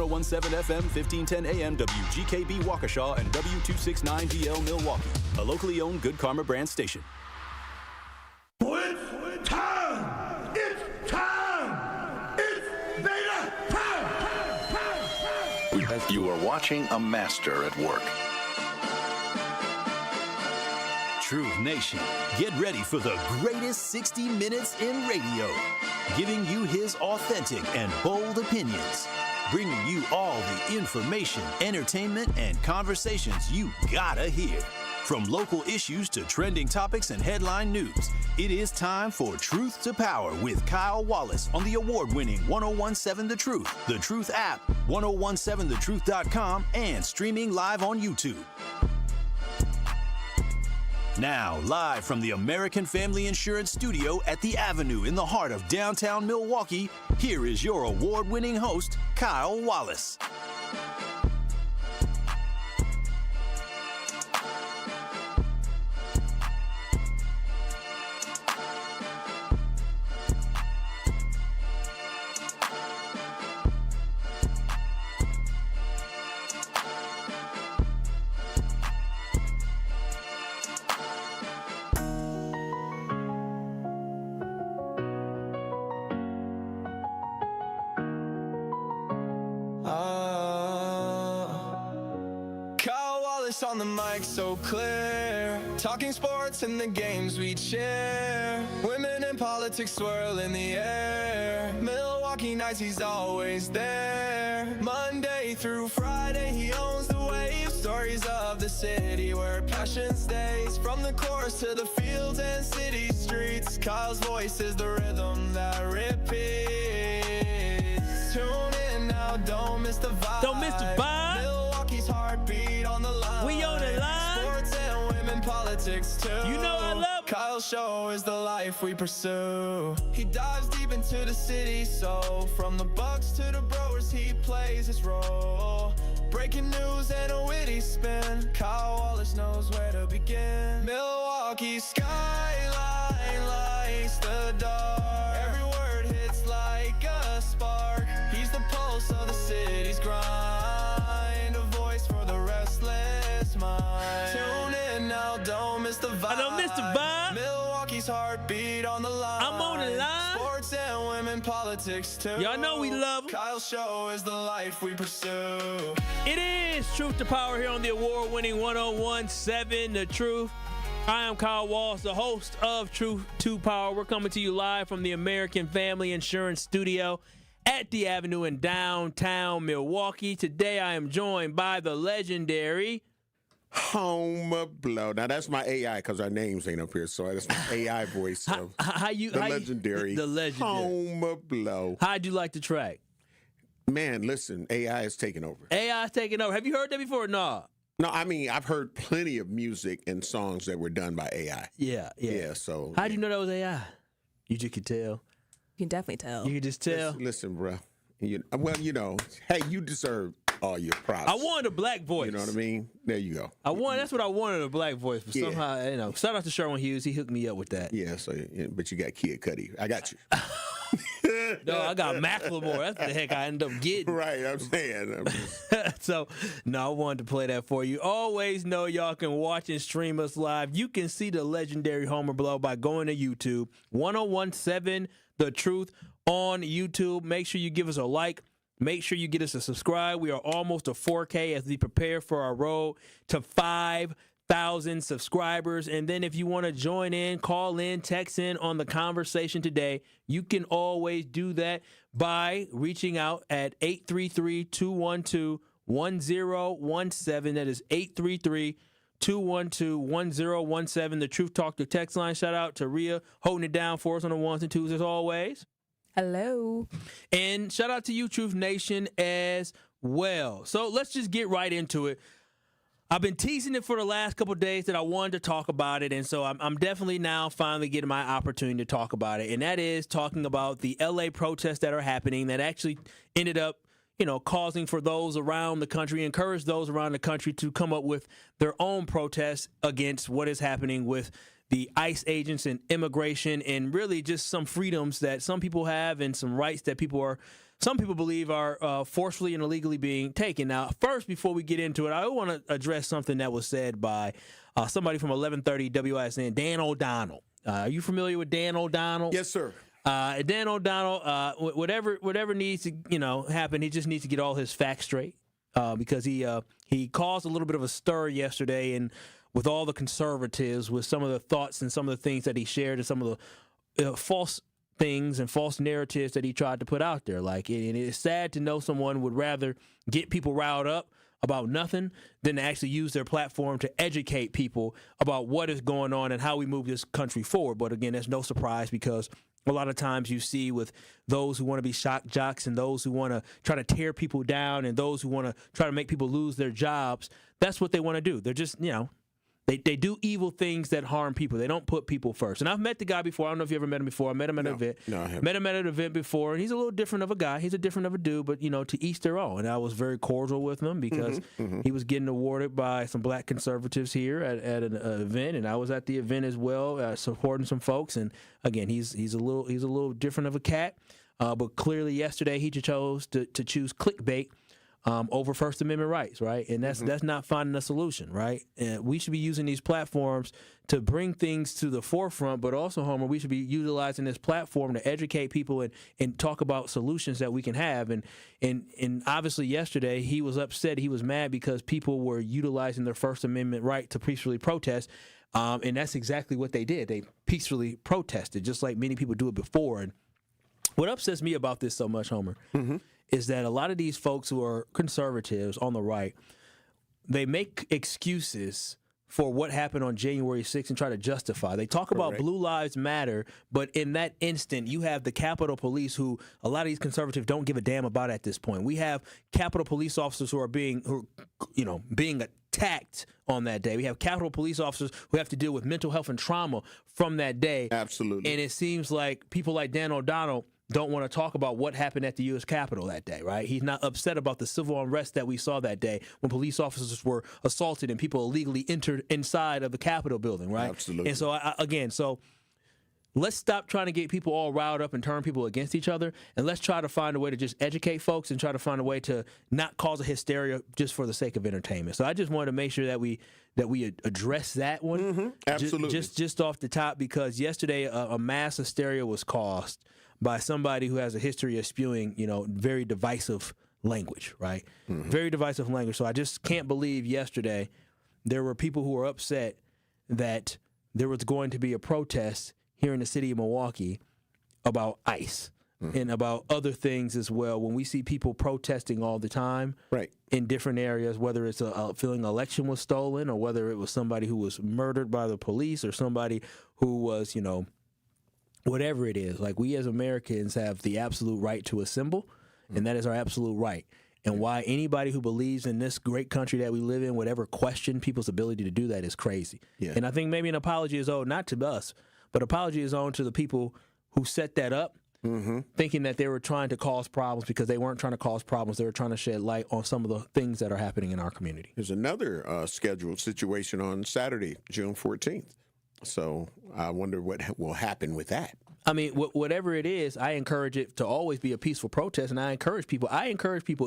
1017 FM, 1510 AM, WGKB Waukesha, and W269DL Milwaukee, a locally owned Good Karma brand station. It's time! It's time! It's beta time! You are watching a master at work. Truth Nation, get ready for the greatest 60 minutes in radio, giving you his authentic and bold opinions, bringing you all the information, entertainment, and conversations you gotta hear. From local issues to trending topics and headline news, it is time for Truth to Power with Kyle Wallace on the award-winning 1017 The Truth app, 1017thetruth.com, and streaming live on YouTube. Now, live from the American Family Insurance Studio at the Avenue in the heart of downtown Milwaukee, here is your award-winning host, Kyle Wallace. On the mic so clear, talking sports and the games we share. Women in politics swirl in the air. Milwaukee nights, he's always there. Monday through Friday, he owns the wave. Stories of the city where passion stays. From the course to the fields and city streets, Kyle's voice is the rhythm that repeats. Tune in now, don't miss the vibe. Don't miss the vibe. Milwaukee's heartbeat on the line. We on the line. Sports and women politics too. You know I love it. Kyle's show is the life we pursue. He dives deep into the city, so from the Bucks to the Brewers, he plays his role. Breaking news and a witty spin. Kyle Wallace knows where to begin. Milwaukee skyline lights the dark. Every word hits like a spark. He's the pulse of the city's grind. A voice for the restless mind. Tune in now, don't miss the vibe. I don't miss the vibe. Milwaukee's heartbeat on the line. I'm on the line. Sports and women politics too. Y'all know we love them. Kyle's show is the life we pursue. It is Truth to Power here on the award-winning 1017 The Truth. I am Kyle Walls, the host of Truth to Power. We're coming to you live from the American Family Insurance Studio at the Avenue in downtown Milwaukee. Today I am joined by the legendary Home Blow. Now that's my AI because our names ain't up here, so that's my AI voice of legendary Home Blow. How'd you like the track? Man, listen, AI is taking over. AI is taking over. Have you heard that before? No. No, I mean, I've heard plenty of music and songs that were done by AI. Yeah. So how'd you know that was AI? You just could tell. You can definitely tell. You could just tell. Listen, bro. Hey, you deserve all your props. I wanted a black voice. You know what I mean? There you go. That's what I wanted, a black voice. But somehow, shout out to Sherwin Hughes. He hooked me up with that. Yeah, but you got Kid Cudi. I got you. No, I got Macklemore. That's the heck I ended up getting. Right, I'm saying. So, no, I wanted to play that for you. Always know y'all can watch and stream us live. You can see the legendary Homer Blow by going to YouTube. 1017 The Truth on YouTube. Make sure you give us a like. Make sure you get us a subscribe. We are almost to 4K as we prepare for our road to 5,000 subscribers. And then if you want to join in, call in, text in on the conversation today, you can always do that by reaching out at 833-212-1017. That is 833-212-1017. The Truth Talk, the text line. Shout out to Rhea holding it down for us on the ones and twos as always. Hello. And shout out to you, Truth Nation, as well. So let's just get right into it. I've been teasing it for the last couple of days that I wanted to talk about it, and so I'm definitely now finally getting my opportunity to talk about it, and that is talking about the L.A. protests that are happening that actually ended up, causing for those around the country, encourage those around the country to come up with their own protests against what is happening with the ICE agents and immigration and really just some freedoms that some people have and some rights that people are some people believe are forcefully and illegally being taken. Now, first, before we get into it, I want to address something that was said by somebody from 1130 WISN, Dan O'Donnell. Are you familiar with Dan O'Donnell? Yes, sir. Dan O'Donnell, whatever needs to happen, he just needs to get all his facts straight because he caused a little bit of a stir yesterday and with all the conservatives with some of the thoughts and some of the things that he shared and some of the false things and false narratives that he tried to put out there. And it's sad to know someone would rather get people riled up about nothing than to actually use their platform to educate people about what is going on and how we move this country forward. But again, that's no surprise because a lot of times you see with those who want to be shock jocks and those who want to try to tear people down and those who want to try to make people lose their jobs, that's what they want to do. They're just, They do evil things that harm people. They don't put people first. And I've met the guy before. I don't know if you ever met him before. I met him at an event. No, I haven't. Met him at an event before, and he's a little different of a guy. He's a different of a dude, but, to each their own. And I was very cordial with him because he was getting awarded by some black conservatives here at an event, and I was at the event as well, supporting some folks. And, again, he's a little different of a cat. But clearly yesterday he chose to choose clickbait over First Amendment rights, right? And that's not finding a solution, right? And we should be using these platforms to bring things to the forefront, but also, Homer, we should be utilizing this platform to educate people and talk about solutions that we can have. And obviously yesterday he was upset, he was mad because people were utilizing their First Amendment right to peacefully protest. And that's exactly what they did. They peacefully protested, just like many people do it before. And what upsets me about this so much, Homer, is that a lot of these folks who are conservatives on the right, they make excuses for what happened on January 6th and try to justify. They talk about Blue Lives Matter, but in that instant, you have the Capitol Police, who a lot of these conservatives don't give a damn about at this point. We have Capitol Police officers who are being attacked on that day. We have Capitol Police officers who have to deal with mental health and trauma from that day. Absolutely. And it seems like people like Dan O'Donnell don't want to talk about what happened at the U.S. Capitol that day, right? He's not upset about the civil unrest that we saw that day when police officers were assaulted and people illegally entered inside of the Capitol building, right? Absolutely. And so, let's stop trying to get people all riled up and turn people against each other, and let's try to find a way to just educate folks and try to find a way to not cause a hysteria just for the sake of entertainment. So I just wanted to make sure that we address that one. Absolutely. Just off the top, because yesterday a mass hysteria was caused by somebody who has a history of spewing, very divisive language, right? Very divisive language. So I just can't believe yesterday there were people who were upset that there was going to be a protest here in the city of Milwaukee about ICE and about other things as well. When we see people protesting all the time in different areas, whether it's a feeling an election was stolen or whether it was somebody who was murdered by the police or somebody who was, whatever it is, like we as Americans have the absolute right to assemble, and that is our absolute right. And why anybody who believes in this great country that we live in would ever question people's ability to do that is crazy. Yeah. And I think maybe an apology is owed, not to us, but apology is owed to the people who set that up, thinking that they were trying to cause problems because they weren't trying to cause problems. They were trying to shed light on some of the things that are happening in our community. There's another scheduled situation on Saturday, June 14th. So I wonder what will happen with that. I mean, whatever it is, I encourage it to always be a peaceful protest, and I encourage people,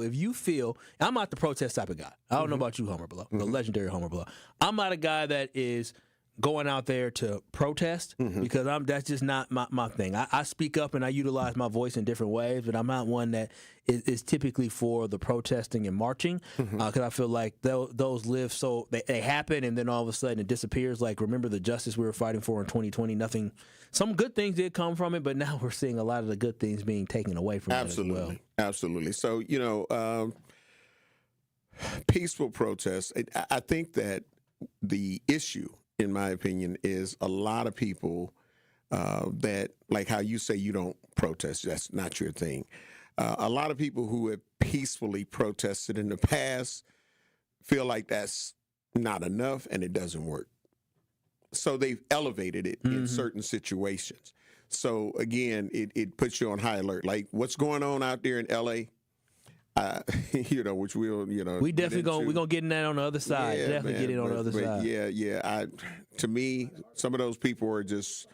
if you feel, I'm not the protest type of guy. I don't know about you, Homer Below, the legendary Homer Below. I'm not a guy that is going out there to protest because that's just not my thing. I speak up and I utilize my voice in different ways, but I'm not one that is typically for the protesting and marching because I feel like those live so they happen and then all of a sudden it disappears. Like, remember the justice we were fighting for in 2020? Some good things did come from it, but now we're seeing a lot of the good things being taken away from it as well. Absolutely. So, peaceful protests, I think that the issue, in my opinion, is a lot of people that, like how you say you don't protest, that's not your thing. A lot of people who have peacefully protested in the past feel like that's not enough and it doesn't work. So they've elevated it in certain situations. So again, it puts you on high alert. Like what's going on out there in L.A., which we'll, we definitely we're gonna get in that on the other side. Get it on the other side. Yeah. To me, some of those people are just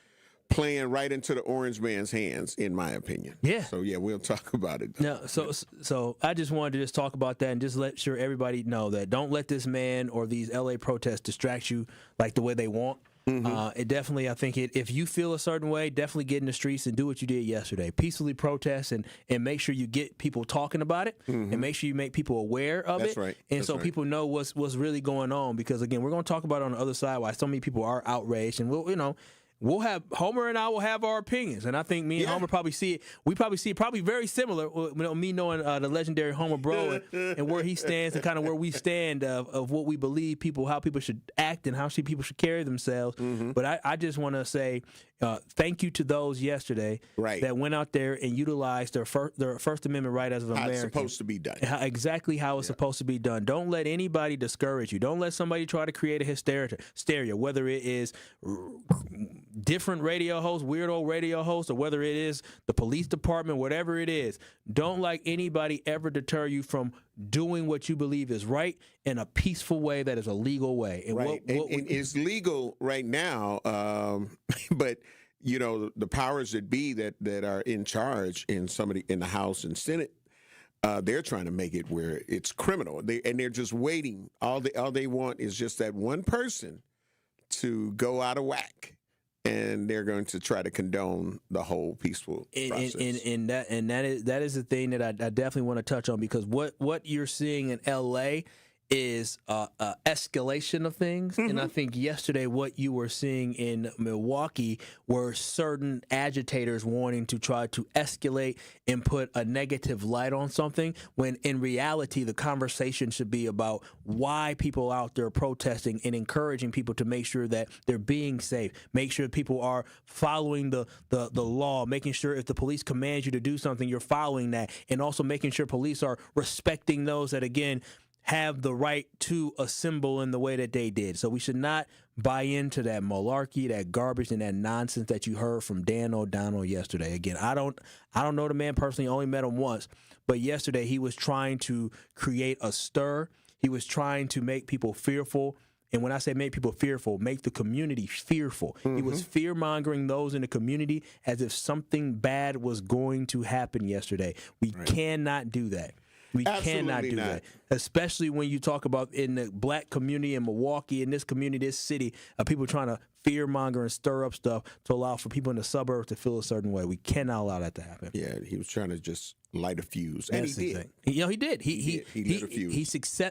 playing right into the orange man's hands, in my opinion. Yeah. So yeah, we'll talk about it. No, so I just wanted to just talk about that and just let sure everybody know that don't let this man or these LA protests distract you like the way they want. It definitely, I think if you feel a certain way, definitely get in the streets and do what you did yesterday. Peacefully protest and make sure you get people talking about it and make sure you make people aware of That's it. right. And That's so right. people know what's really going on, because again, we're going to talk about it on the other side why so many people are outraged, and we'll have Homer and I will have our opinions, and I think me and Homer probably see it. We probably see it probably very similar. Me knowing the legendary Homer Bro and where he stands and kind of where we stand of what we believe how people should act and how people should carry themselves. But I just want to say thank you to those yesterday that went out there and utilized their First Amendment right as an American. How it's supposed to be done. Exactly how it's supposed to be done. Don't let anybody discourage you. Don't let somebody try to create a hysteria, whether it is different radio hosts, weirdo radio hosts, or whether it is the police department, whatever it is. Don't let anybody ever deter you from doing what you believe is right in a peaceful way that is a legal way. And and it's legal right now, but the powers that be that are in charge in the House and Senate, they're trying to make it where it's criminal. They're just waiting. All they want is just that one person to go out of whack, and they're going to try to condone the whole peaceful process. And that is the thing that I definitely want to touch on, because what you're seeing in LA is escalation of things. And I think yesterday what you were seeing in Milwaukee were certain agitators wanting to try to escalate and put a negative light on something, when in reality the conversation should be about why people are out there protesting and encouraging people to make sure that they're being safe, make sure people are following the law, making sure if the police command you to do something, you're following that, and also making sure police are respecting those that, again, have the right to assemble in the way that they did. So we should not buy into that malarkey, that garbage, and that nonsense that you heard from Dan O'Donnell yesterday. Again, I don't know the man personally, only met him once, but yesterday he was trying to create a stir. He was trying to make people fearful. And when I say make people fearful, make the community fearful. He was fear-mongering those in the community as if something bad was going to happen yesterday. We cannot do that. We cannot do that, especially when you talk about in the black community in Milwaukee, in this community, this city, of people trying to fear-monger and stir up stuff to allow for people in the suburbs to feel a certain way. We cannot allow that to happen. Yeah, he was trying to just light a fuse, and he did. He did. He lit a fuse.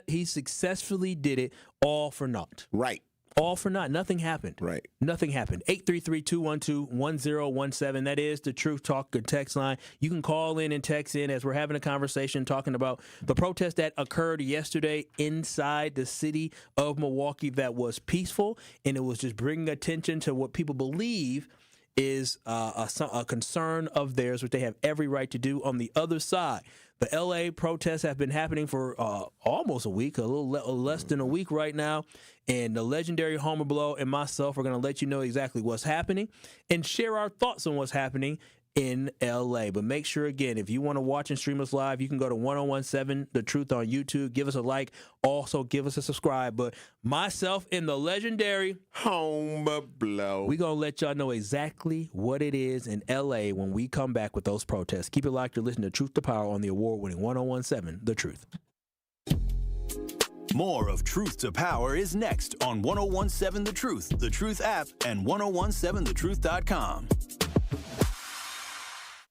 He successfully did it all for naught. Right. All for naught. Nothing happened. Right. Nothing happened. 833-212-1017. That is the Truth Talk text line. You can call in and text in as we're having a conversation talking about the protest that occurred yesterday inside the city of Milwaukee that was peaceful, and it was just bringing attention to what people believe is a concern of theirs, which they have every right to do. On the other side, the L.A. protests have been happening for almost a week, a little less than a week right now. And the legendary Homer Blow and myself are going to let you know exactly what's happening and share our thoughts on what's happening in L.A. But make sure, again, if you want to watch and stream us live, you can go to 1017 The Truth on YouTube. Give us a like. Also, give us a subscribe. But myself and the legendary Homer Blow, we're going to let y'all know exactly what it is in L.A. when we come back with those protests. Keep it locked. You're listening to Truth to Power on the award-winning 1017 The Truth. More of Truth to Power is next on 1017 The Truth, The Truth app, and 1017thetruth.com.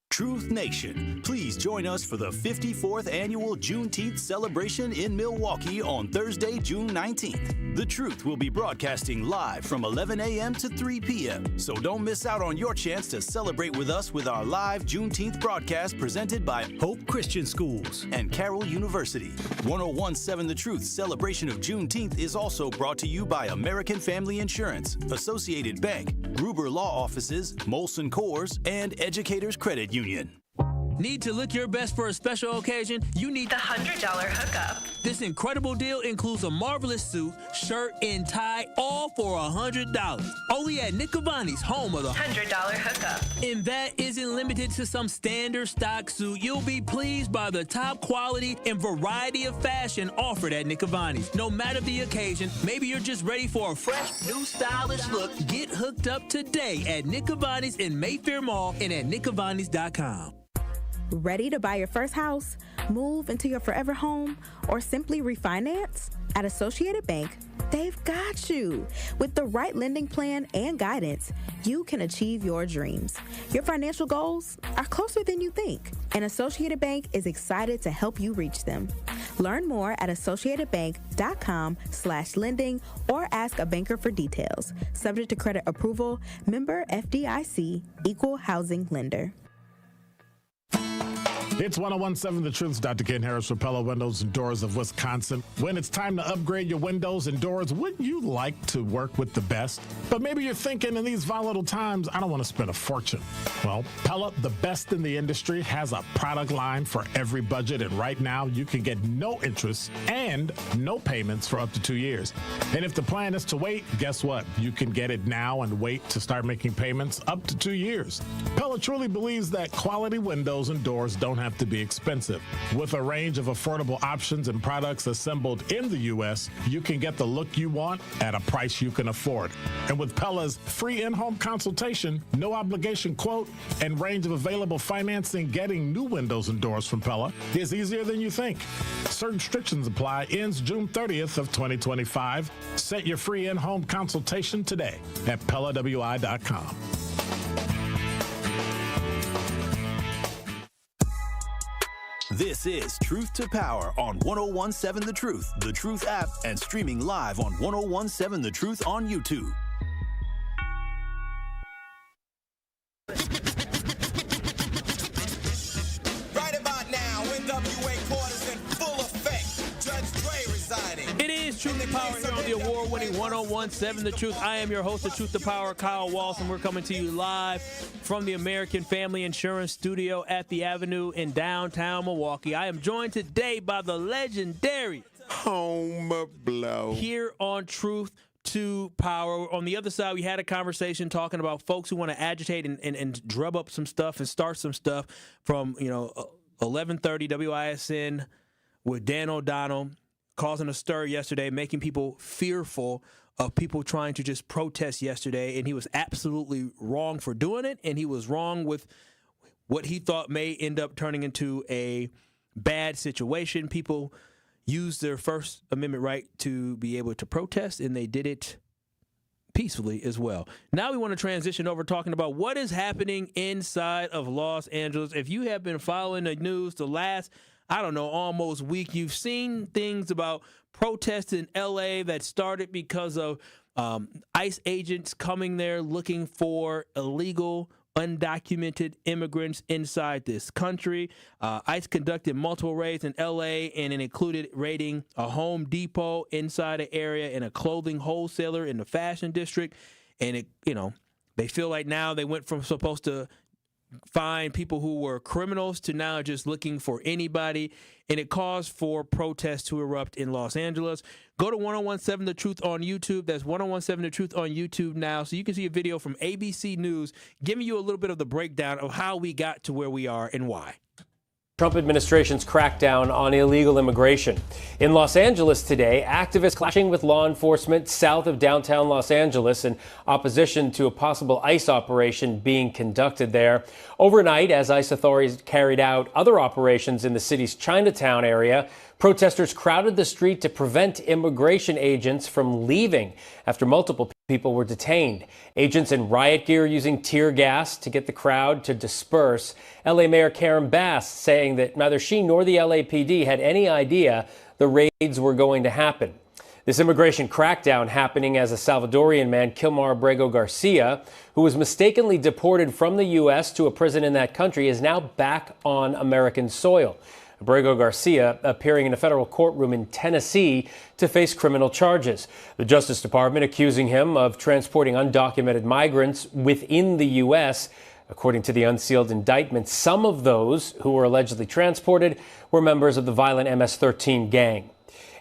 Truth Nation, please join us for the 54th annual Juneteenth celebration in Milwaukee on Thursday, June 19th. The Truth will be broadcasting live from 11 a.m. to 3 p.m., so don't miss out on your chance to celebrate with us with our live Juneteenth broadcast presented by Hope Christian Schools and Carroll University. 1017 The Truth celebration of Juneteenth is also brought to you by American Family Insurance, Associated Bank, Gruber Law Offices, Molson Coors, and Educators Credit Union. Need to look your best for a special occasion? You need The $100 hookup. This incredible deal includes a marvelous suit, shirt, and tie, all for $100. Only at Nick Cavani's, home of the $100 hookup. And that isn't limited to some standard stock suit. You'll be pleased by the top quality and variety of fashion offered at Nick Cavani's. No matter the occasion, maybe you're just ready for a fresh, new stylish look. Get hooked up today at Nick Cavani's in Mayfair Mall and at nickcavani's.com. Ready to buy your first house, move into your forever home, or simply refinance? At Associated Bank, they've got you. With the right lending plan and guidance, you can achieve your dreams. Your financial goals are closer than you think, and Associated Bank is excited to help you reach them. Learn more at associatedbank.com/lending or ask a banker for details. Subject to credit approval, member FDIC, equal housing lender. It's 1017 The Truth's Dr. Ken Harris for Pella Windows and Doors of Wisconsin. When it's time to upgrade your windows and doors, wouldn't you like to work with the best? But maybe you're thinking in these volatile times, I don't want to spend a fortune. Well, Pella, the best in the industry, has a product line for every budget. And right now, you can get no interest and no payments for up to 2 years. And if the plan is to wait, guess what? You can get it now and wait to start making payments up to 2 years. Pella truly believes that quality windows and doors don't have to be expensive. With a range of affordable options and products assembled in the U.S., you can get the look you want at a price you can afford. And with Pella's free in-home consultation, no obligation quote, and range of available financing, getting new windows and doors from Pella is easier than you think. Certain restrictions apply. Ends June 30th of 2025. Set your free in-home consultation today at PellaWI.com. This is Truth to Power on 1017 The Truth app, and streaming live on 1017 The Truth on YouTube. Right about now, NWA quarters in full effect. Judge Dre residing. It is Truth to Power here on the award-winning 1017 The Truth. I am your host of Truth to Power, Kyle Walson. We're coming to you live from the American Family Insurance Studio at the Avenue in downtown Milwaukee. I am joined today by the legendary Home Blow here on Truth to Power. On the other side, we had a conversation talking about folks who want to agitate and drum up some stuff and start some stuff from 11:30 WISN with Dan O'Donnell causing a stir yesterday, making people fearful of people trying to just protest yesterday, and he was absolutely wrong for doing it, and he was wrong with what he thought may end up turning into a bad situation. People used their First Amendment right to be able to protest, and they did it peacefully as well. Now we want to transition over talking about what is happening inside of Los Angeles. If you have been following the news the last, almost week, you've seen things about protests in L.A. that started because of ICE agents coming there looking for illegal, undocumented immigrants inside this country. ICE conducted multiple raids in L.A., and it included raiding a Home Depot inside the area and a clothing wholesaler in the fashion district. And they feel like now they went from supposed to find people who were criminals to now just looking for anybody, and it caused for protests to erupt in Los Angeles. Go to 1017 The Truth on YouTube. That's 1017 The Truth on YouTube now, so you can see a video from ABC News giving you a little bit of the breakdown of how we got to where we are and why. Trump administration's crackdown on illegal immigration. In Los Angeles today, activists clashing with law enforcement south of downtown Los Angeles in opposition to a possible ICE operation being conducted there. Overnight, as ICE authorities carried out other operations in the city's Chinatown area, protesters crowded the street to prevent immigration agents from leaving after multiple people were detained. Agents in riot gear using tear gas to get the crowd to disperse. LA Mayor Karen Bass saying that neither she nor the LAPD had any idea the raids were going to happen. This immigration crackdown happening as a Salvadorian man, Kilmar Abrego Garcia, who was mistakenly deported from the U.S. to a prison in that country, is now back on American soil. Abrego Garcia appearing in a federal courtroom in Tennessee to face criminal charges. The Justice Department accusing him of transporting undocumented migrants within the U.S. According to the unsealed indictment, some of those who were allegedly transported were members of the violent MS-13 gang.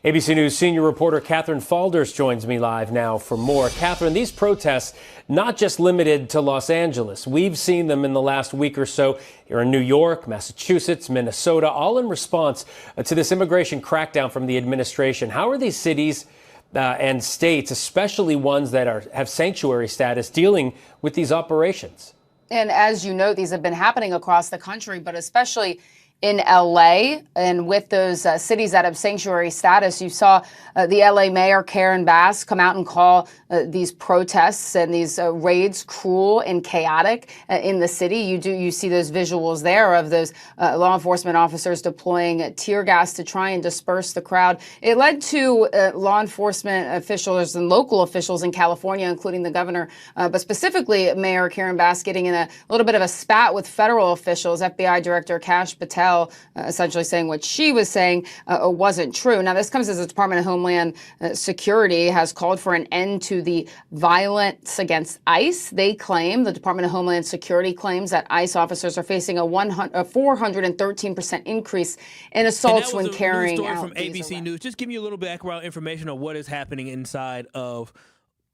ABC News senior reporter Catherine Falders joins me live now for more. Catherine, these protests not just limited to Los Angeles. We've seen them in the last week or so here in New York, Massachusetts, Minnesota, all in response to this immigration crackdown from the administration. How are these cities and states, especially ones that have sanctuary status, dealing with these operations? And as you know, these have been happening across the country, but especially in LA and with those cities that have sanctuary status. You saw the LA mayor, Karen Bass, come out and call these protests and these raids cruel and chaotic in the city. You see those visuals there of those law enforcement officers deploying tear gas to try and disperse the crowd. It led to law enforcement officials and local officials in California, including the governor, but specifically Mayor Karen Bass, getting in a little bit of a spat with federal officials. FBI Director Kash Patel essentially saying what she was saying wasn't true. Now, this comes as the Department of Homeland Security has called for an end to the violence against ICE. They claim, the Department of Homeland Security claims, that ICE officers are facing a 413% increase in assaults when carrying out from ABC News. Just give me a little background information on what is happening inside of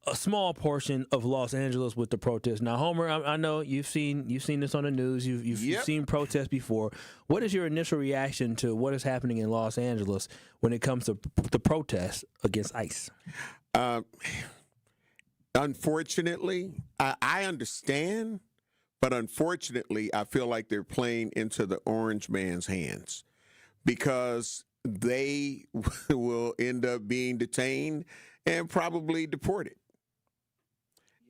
a small portion of Los Angeles with the protests. Now, Homer, I know you've seen this on the news. You've seen protests before. What is your initial reaction to what is happening in Los Angeles when it comes to the protests against ICE? Unfortunately, I understand, but unfortunately, I feel like they're playing into the orange man's hands because they will end up being detained and probably deported.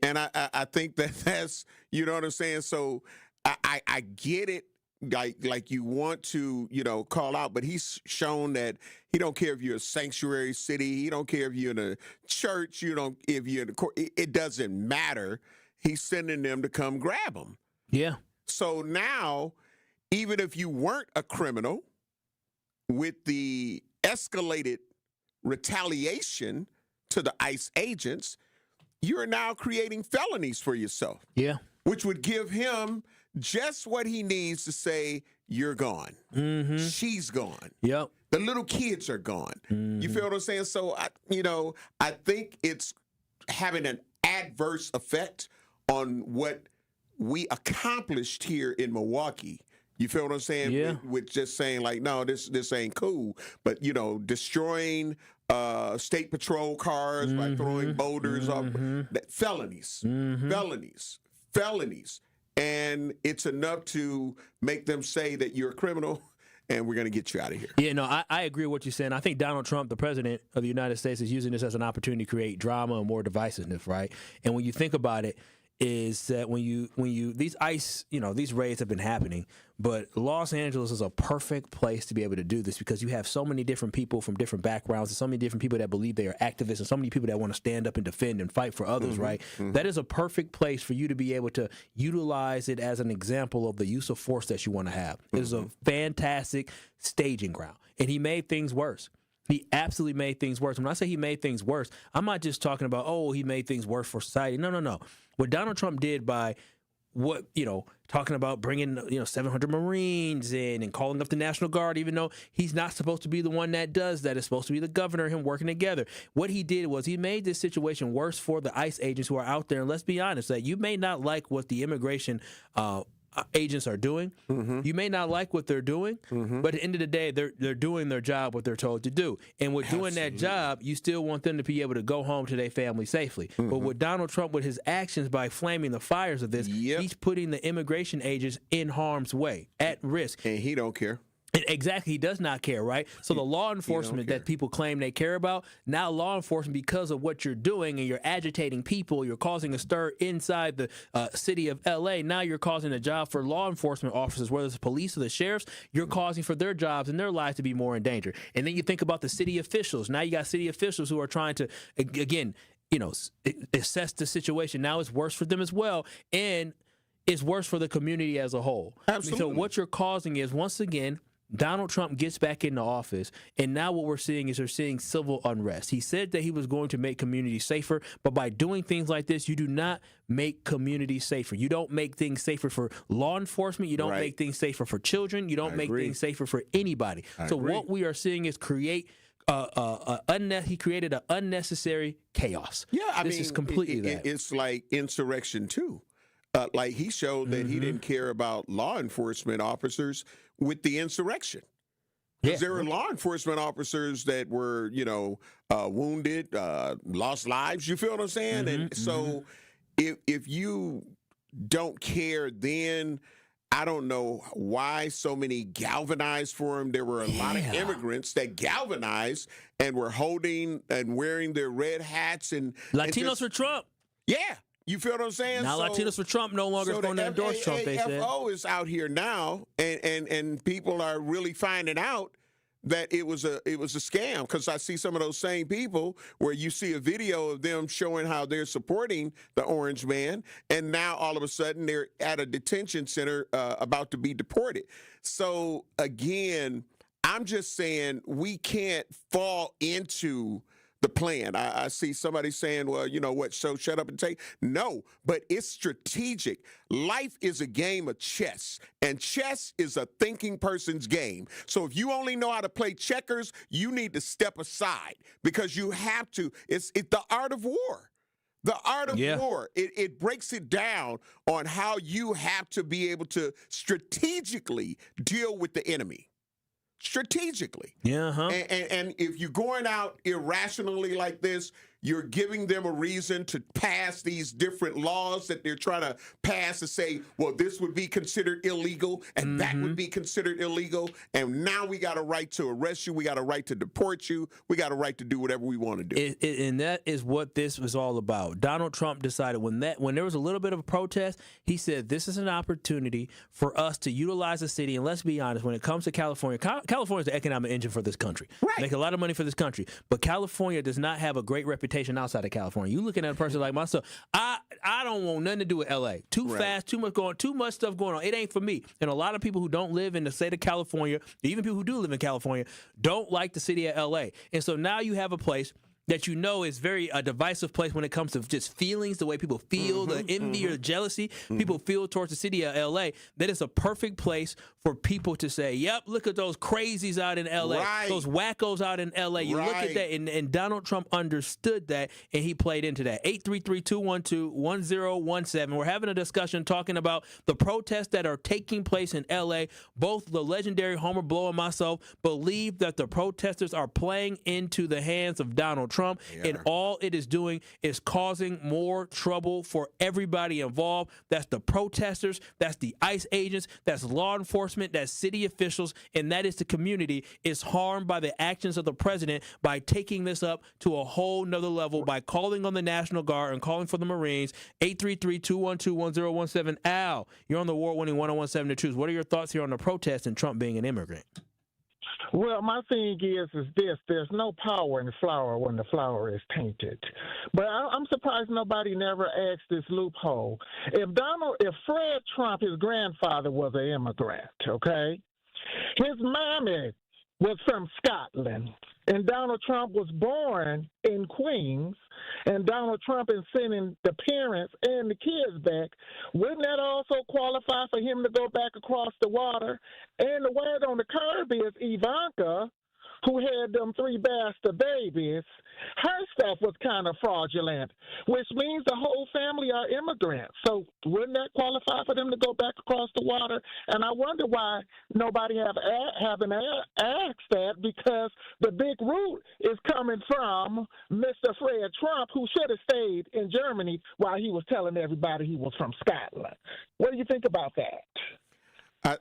And I think that's, you know what I'm saying? So I get it, like you want to, call out, but he's shown that he don't care if you're a sanctuary city. He don't care if you're in a church. If you're in the court. It doesn't matter. He's sending them to come grab him. Yeah. So now, even if you weren't a criminal, with the escalated retaliation to the ICE agents, you're now creating felonies for yourself. Yeah. Which would give him just what he needs to say, you're gone. Mm-hmm. She's gone. Yep. The little kids are gone. Mm-hmm. You feel what I'm saying? So, I think it's having an adverse effect on what we accomplished here in Milwaukee. You feel what I'm saying? Yeah. With just saying like, no, this ain't cool. But, destroying state patrol cars by throwing boulders off. Felonies. Felonies. And it's enough to make them say that you're a criminal and we're going to get you out of here. Yeah, no, I agree with what you're saying. I think Donald Trump, the president of the United States, is using this as an opportunity to create drama and more divisiveness, right? And when you think about it, is that when you these ICE, these raids have been happening, but Los Angeles is a perfect place to be able to do this because you have so many different people from different backgrounds and so many different people that believe they are activists and so many people that want to stand up and defend and fight for others, right? Mm-hmm. That is a perfect place for you to be able to utilize it as an example of the use of force that you want to have. It is a fantastic staging ground, and he made things worse. He absolutely made things worse. When I say he made things worse, I'm not just talking about, he made things worse for society. No. What Donald Trump did by talking about bringing, 700 Marines in and calling up the National Guard, even though he's not supposed to be the one that does that. It's supposed to be the governor and him working together. What he did was he made this situation worse for the ICE agents who are out there. And let's be honest, that you may not like what the immigration agents are doing. Mm-hmm. You may not like what they're doing, but at the end of the day, they're doing their job, what they're told to do. And with doing that job, you still want them to be able to go home to their family safely. Mm-hmm. But with Donald Trump, with his actions by flaming the fires of this, he's putting the immigration agents in harm's way, at risk. And he don't care. Exactly. He does not care, right? So the law enforcement that people claim they care about, now law enforcement, because of what you're doing and you're agitating people, you're causing a stir inside the city of L.A., now you're causing a job for law enforcement officers, whether it's police or the sheriffs, you're causing for their jobs and their lives to be more in danger. And then you think about the city officials. Now you got city officials who are trying to, again, assess the situation. Now it's worse for them as well. And it's worse for the community as a whole. Absolutely. So what you're causing is, once again, Donald Trump gets back into office, and now what we're seeing is we're seeing civil unrest. He said that he was going to make communities safer, but by doing things like this, you do not make communities safer. You don't make things safer for law enforcement. You don't make things safer for children. You don't make things safer for anybody. So what we are seeing is he created an unnecessary chaos. Yeah, this is completely that. It's like insurrection too. Like he showed that he didn't care about law enforcement officers with the insurrection. Because there were law enforcement officers that were, wounded, lost lives. You feel what I'm saying? And so if you don't care, then I don't know why so many galvanized for him. There were a lot of immigrants that galvanized and were holding and wearing their red hats and Latinos for Trump. Yeah. You feel what I'm saying? Now Latinos for Trump no longer going to endorse Trump, they said. FO is out here now, and people are really finding out that it was a scam, because I see some of those same people where you see a video of them showing how they're supporting the orange man, and now all of a sudden they're at a detention center about to be deported. So again, I'm just saying we can't fall into the plan. I see somebody saying, well, you know what, so shut up and take. No, but it's strategic. Life is a game of chess, and chess is a thinking person's game. So if you only know how to play checkers, you need to step aside, because you have to. It's the art of war. The art of war. It breaks it down on how you have to be able to strategically deal with the enemy. Strategically. And if you're going out irrationally like this, you're giving them a reason to pass these different laws that they're trying to pass to say, well, this would be considered illegal and that would be considered illegal. And now we got a right to arrest you. We got a right to deport you. We got a right to do whatever we want to do. And that is what this was all about. Donald Trump decided when there was a little bit of a protest, he said, this is an opportunity for us to utilize the city. And let's be honest, when it comes to California, California is the economic engine for this country. Make a lot of money for this country. But California does not have a great reputation outside of California. You looking at a person like myself, I don't want nothing to do with LA. Too fast, too much stuff going on. It ain't for me. And a lot of people who don't live in the state of California, even people who do live in California, don't like the city of LA. And so now you have a place that you know is a divisive place when it comes to just feelings, the way people feel, the envy or the jealousy people feel towards the city of L.A., that is a perfect place for people to say, yep, look at those crazies out in L.A., those wackos out in L.A. You look at that, and Donald Trump understood that, and he played into that. 833-212-1017. We're having a discussion talking about the protests that are taking place in L.A. Both the legendary Homer Blow and myself believe that the protesters are playing into the hands of Donald Trump, and all it is doing is causing more trouble for everybody involved. That's the protesters, that's the ICE agents, that's law enforcement, that's city officials, and that is the community is harmed by the actions of the president by taking this up to a whole nother level by calling on the National Guard and calling for the Marines. 833-212-1017. Al, you're on the award-winning 1017 The Truth. What are your thoughts here on the protest and Trump being an immigrant? Well, my thing is this: there's no power in the flower when the flower is tainted. But I'm surprised nobody never asked this loophole. If Fred Trump, his grandfather, was an immigrant, okay, his mommy was from Scotland, and Donald Trump was born in Queens, and Donald Trump is sending the parents and the kids back, wouldn't that also qualify for him to go back across the water? And the word on the curb is Ivanka, who had them 3 bastard babies, her stuff was kind of fraudulent, which means the whole family are immigrants. So wouldn't that qualify for them to go back across the water? And I wonder why nobody haven't asked that, because the big root is coming from Mr. Fred Trump, who should have stayed in Germany while he was telling everybody he was from Scotland. What do you think about that?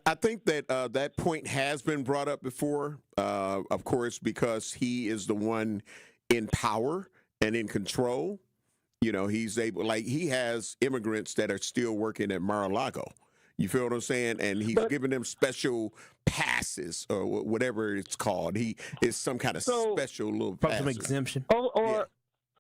I think that that point has been brought up before, of course, because he is the one in power and in control. You know, he's able, like, he has immigrants that are still working at Mar-a-Lago. You feel what I'm saying? And he's giving them special passes or whatever it's called. He is some kind of special little pass. Some exemption.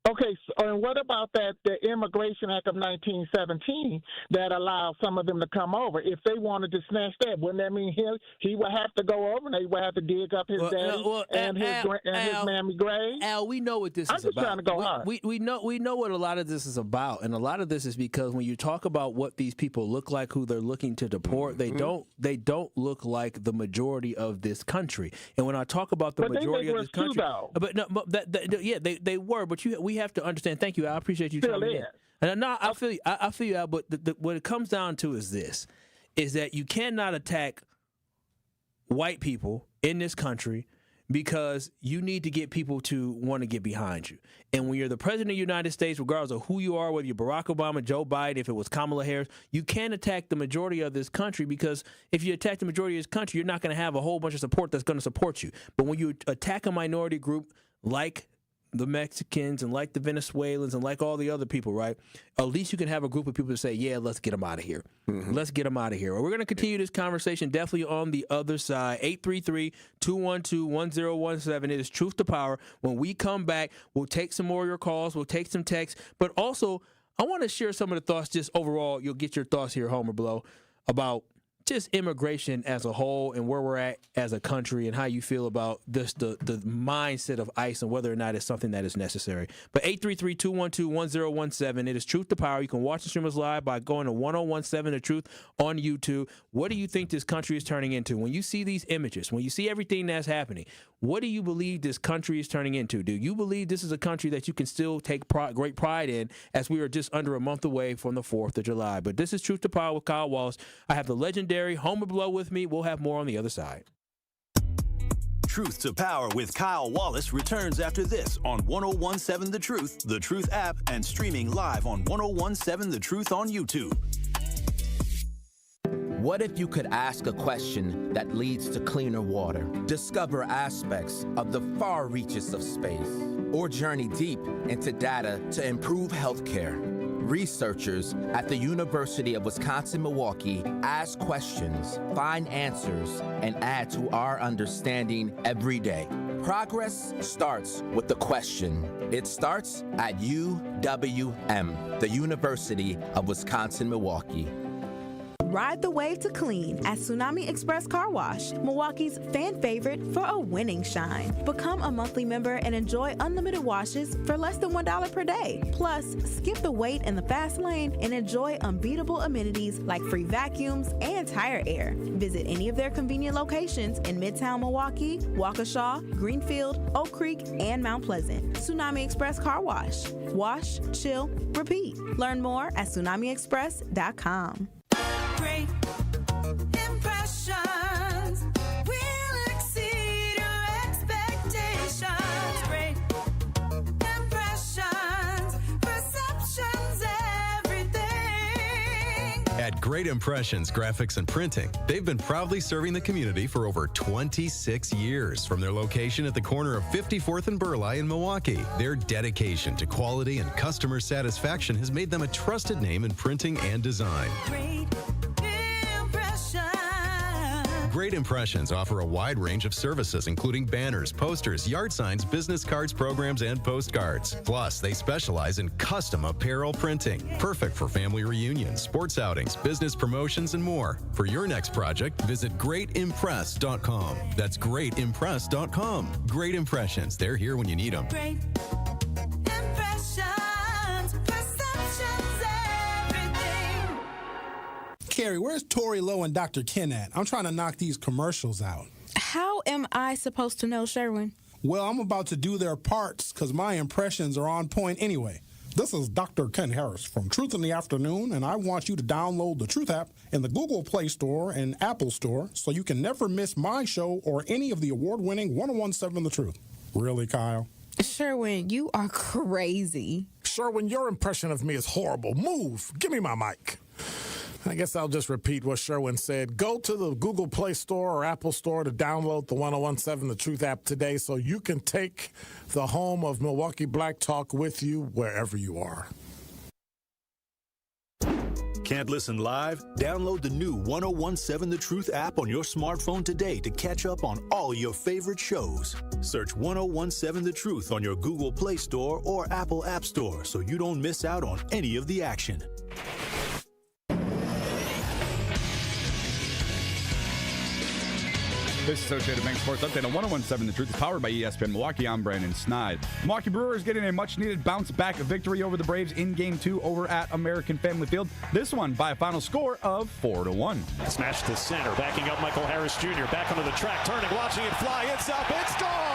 Okay, Okay, so, and what about the Immigration Act of 1917 that allowed some of them to come over? If they wanted to snatch that, wouldn't that mean he would have to go over and they would have to dig up his daddy his mammy grave? Al, we know what this is about. I'm just trying to go hard. We know what a lot of this is about, and a lot of this is because when you talk about what these people look like, who they're looking to deport, they don't look like the majority of this country. And when I talk about the majority of this country, they were, but we have to understand. Thank you, Al. I appreciate you telling me. And I feel you. I feel you, Al. But what it comes down to is this: is that you cannot attack white people in this country because you need to get people to want to get behind you. And when you're the president of the United States, regardless of who you are, whether you're Barack Obama, Joe Biden, if it was Kamala Harris, you can't attack the majority of this country, because if you attack the majority of this country, you're not going to have a whole bunch of support that's going to support you. But when you attack a minority group like the Mexicans and like the Venezuelans and like all the other people, right? At least you can have a group of people to say, yeah, let's get them out of here. Let's get them out of here. Well, we're going to continue this conversation definitely on the other side. 833-212-1017. It is Truth to Power. When we come back, we'll take some more of your calls. We'll take some texts. But also, I want to share some of the thoughts just overall. You'll get your thoughts here, Homer Blow, about just immigration as a whole and where we're at as a country and how you feel about this, the mindset of ICE and whether or not it's something that is necessary. But 833-212-1017. It is Truth to Power. You can watch the stream us live by going to 1017 The Truth on YouTube. What do you think this country is turning into? When you see these images, when you see everything that's happening, what do you believe this country is turning into? Do you believe this is a country that you can still take great pride in, as we are just under a month away from the 4th of July? But this is Truth to Power with Kyle Wallace. I have the legendary Homer Blow with me. We'll have more on the other side. Truth to Power with Kyle Wallace returns after this on 1017 The Truth app, and streaming live on 1017 The Truth on YouTube. What if you could ask a question that leads to cleaner water, discover aspects of the far reaches of space, or journey deep into data to improve healthcare? Researchers at the University of Wisconsin-Milwaukee ask questions, find answers, and add to our understanding every day. Progress starts with the question. It starts at UWM, the University of Wisconsin-Milwaukee. Ride the wave to clean at Tsunami Express Car Wash, Milwaukee's fan favorite for a winning shine. Become a monthly member and enjoy unlimited washes for less than $1 per day. Plus, skip the wait in the fast lane and enjoy unbeatable amenities like free vacuums and tire air. Visit any of their convenient locations in Midtown Milwaukee, Waukesha, Greenfield, Oak Creek, and Mount Pleasant. Tsunami Express Car Wash. Wash, chill, repeat. Learn more at tsunamiexpress.com. Great impressions will exceed your expectations. Great impressions, perceptions, everything. At Great Impressions Graphics and Printing, they've been proudly serving the community for over 26 years. From their location at the corner of 54th and Burleigh in Milwaukee, their dedication to quality and customer satisfaction has made them a trusted name in printing and design. Great Impressions offer a wide range of services, including banners, posters, yard signs, business cards, programs, and postcards. Plus, they specialize in custom apparel printing, perfect for family reunions, sports outings, business promotions, and more. For your next project, visit greatimpress.com. That's greatimpress.com. Great Impressions. They're here when you need them. Great impressions, perceptions, everything. Carrie, where's Tori Lowe and Dr. Ken at? I'm trying to knock these commercials out. How am I supposed to know, Sherwin? Well, I'm about to do their parts because my impressions are on point anyway. This is Dr. Ken Harris from Truth in the Afternoon, and I want you to download the Truth app in the Google Play Store and Apple Store so you can never miss my show or any of the award-winning 1017 The Truth. Really, Kyle? Sherwin, you are crazy. Sherwin, your impression of me is horrible. Move. Give me my mic. I guess I'll just repeat what Sherwin said. Go to the Google Play Store or Apple Store to download the 1017 The Truth app today so you can take the home of Milwaukee Black Talk with you wherever you are. Can't listen live? Download the new 1017 The Truth app on your smartphone today to catch up on all your favorite shows. Search 1017 The Truth on your Google Play Store or Apple App Store so you don't miss out on any of the action. This Associated Bank Sports Update on 1017 The Truth is powered by ESPN Milwaukee. I'm Brandon Snide. Milwaukee Brewers getting a much-needed bounce-back victory over the Braves in Game 2 over at American Family Field. This one by a final score of 4-1. Smash to center, backing up Michael Harris Jr. Back onto the track, turning, watching it fly. It's up, it's gone!